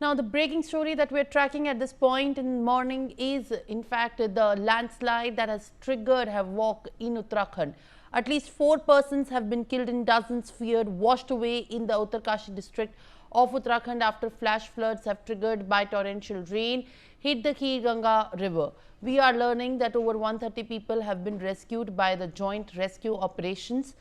Now, the breaking story that we're tracking at this point in the morning is, in fact, the landslide that has triggered havoc in Uttarakhand. At least 4 persons have been killed and dozens feared washed away in the Uttarkashi district of Uttarakhand after flash floods have triggered by torrential rain hit the Kheer Ganga river. We are learning that over 130 people have been rescued by the joint rescue operations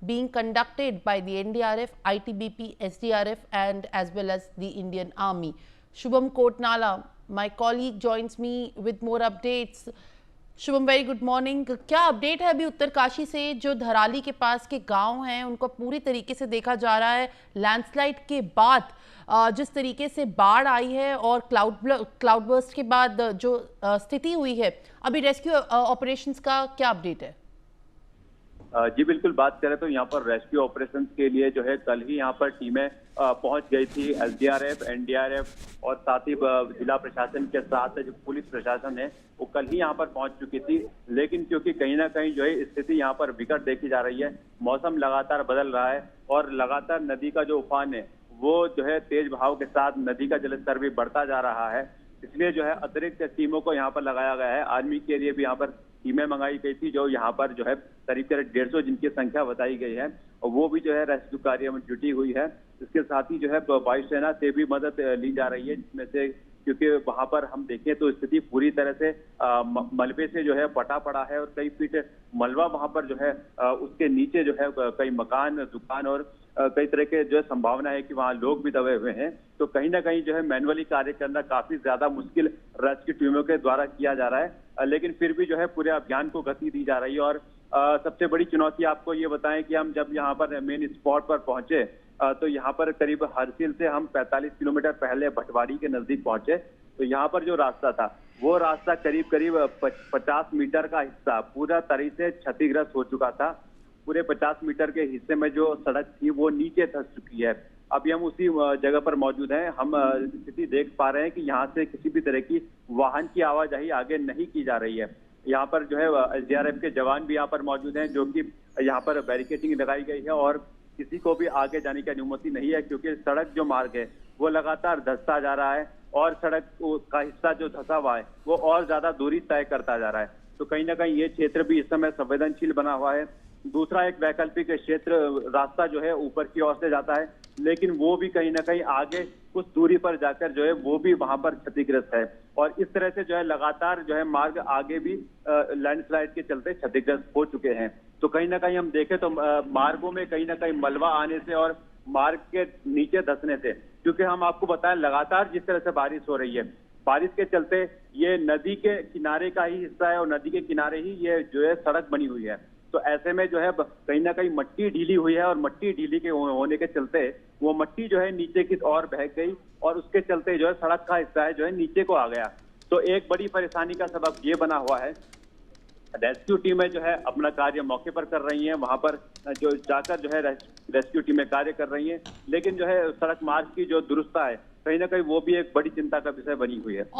being conducted by the NDRF, ITBP, SDRF and as well as the Indian Army. Shubham Kotnala, my colleague, joins me with more updates. Shubham, very good morning. क्या update है अभी उत्तरकाशी से? जो धराली के पास के गांव हैं उनको पूरी तरीके से देखा जा रहा है लैंडस्लाइड के बाद जिस तरीके से बाढ़ आई है और क्लाउड बर्स्ट के बाद जो स्थिति हुई है, अभी रेस्क्यू ऑपरेशंस का क्या अपडेट है? जी बिल्कुल, बात करें तो यहाँ पर रेस्क्यू ऑपरेशन के लिए जो है कल ही यहाँ पर टीमें पहुंच गई थी। एसडीआरएफ, एनडीआरएफ और साथ ही जिला प्रशासन के साथ जो पुलिस प्रशासन है वो कल ही यहाँ पर पहुंच चुकी थी। लेकिन क्योंकि कहीं ना कहीं जो है स्थिति यहाँ पर विकट देखी जा रही है, मौसम लगातार बदल रहा है और लगातार नदी का जो उफान है वो जो है तेज बहाव के साथ नदी का जलस्तर भी बढ़ता जा रहा है। इसलिए जो है अतिरिक्त टीमों को यहाँ पर लगाया गया है। आर्मी के लिए भी यहाँ पर टीमें मंगाई गई थी, जो यहाँ पर जो है करीब 150 जिनकी संख्या बताई गई है और वो भी जो है रेस्क्यू कार्य में जुटी हुई है। इसके साथ ही जो है वायुसेना से भी मदद ली जा रही है, जिसमें से क्योंकि वहां पर हम देखें तो स्थिति पूरी तरह से मलबे से जो है पटा पड़ा है और कई फीट मलबा वहां पर जो है उसके नीचे जो है कई मकान, दुकान और कई तरह के जो है संभावना है कि वहां लोग भी दबे हुए हैं। तो कहीं ना कहीं जो है मैनुअली कार्य करना काफी ज्यादा मुश्किल रेस्क्यू टीमों के द्वारा किया जा रहा है, लेकिन फिर भी जो है पूरे अभियान को गति दी जा रही है। और सबसे बड़ी चुनौती आपको ये बताएं कि हम जब यहाँ पर मेन स्पॉट पर पहुंचे तो यहाँ पर करीब हरसिल से हम 45 किलोमीटर पहले भटवाड़ी के नजदीक पहुंचे। तो यहाँ पर जो रास्ता था वो रास्ता करीब 50 मीटर का हिस्सा पूरा तरह से क्षतिग्रस्त हो चुका था। पूरे 50 मीटर के हिस्से में जो सड़क थी वो नीचे धंस चुकी है। अभी हम उसी जगह पर मौजूद हैं। हम स्थिति देख पा रहे हैं कि यहाँ से किसी भी तरह की वाहन की आवाजाही आगे नहीं की जा रही है। यहाँ पर जो है एसडीआरएफ के जवान भी यहाँ पर मौजूद हैं, जो कि यहाँ पर बैरिकेडिंग लगाई गई है और किसी को भी आगे जाने की अनुमति नहीं है, क्योंकि सड़क जो मार्ग है वो लगातार धंसता जा रहा है और सड़क का हिस्सा जो धंसा हुआ है वो और ज्यादा दूरी तय करता जा रहा है। तो कहीं ना कहीं ये क्षेत्र भी इस समय संवेदनशील बना हुआ है। दूसरा एक वैकल्पिक क्षेत्र रास्ता जो है ऊपर की ओर से जाता है, लेकिन वो भी कहीं ना कहीं आगे कुछ दूरी पर जाकर जो है वो भी वहां पर क्षतिग्रस्त है। और इस तरह से जो है लगातार जो है मार्ग आगे भी लैंडस्लाइड के चलते क्षतिग्रस्त हो चुके हैं। तो कहीं ना कहीं हम देखें तो मार्गों में कहीं ना कहीं मलबा आने से और मार्ग के नीचे धंसने से, क्योंकि हम आपको बताएं लगातार जिस तरह से बारिश हो रही है, बारिश के चलते ये नदी के किनारे का ही हिस्सा है और नदी के किनारे ही ये जो है सड़क बनी हुई है। तो ऐसे में जो है कहीं ना कहीं मट्टी ढीली हुई है और मट्टी ढीली के होने के चलते वो मट्टी जो है नीचे की ओर बह गई और उसके चलते जो है सड़क का हिस्सा है जो है नीचे को आ गया। तो एक बड़ी परेशानी का सबब ये बना हुआ है। रेस्क्यू टीमें जो है अपना कार्य मौके पर कर रही हैं, वहां पर जो जाकर जो है रेस्क्यू टीमें कार्य कर रही हैं, लेकिन जो है सड़क मार्ग की जो दुरुस्ता है कहीं ना कहीं वो भी एक बड़ी चिंता का विषय बनी हुई है।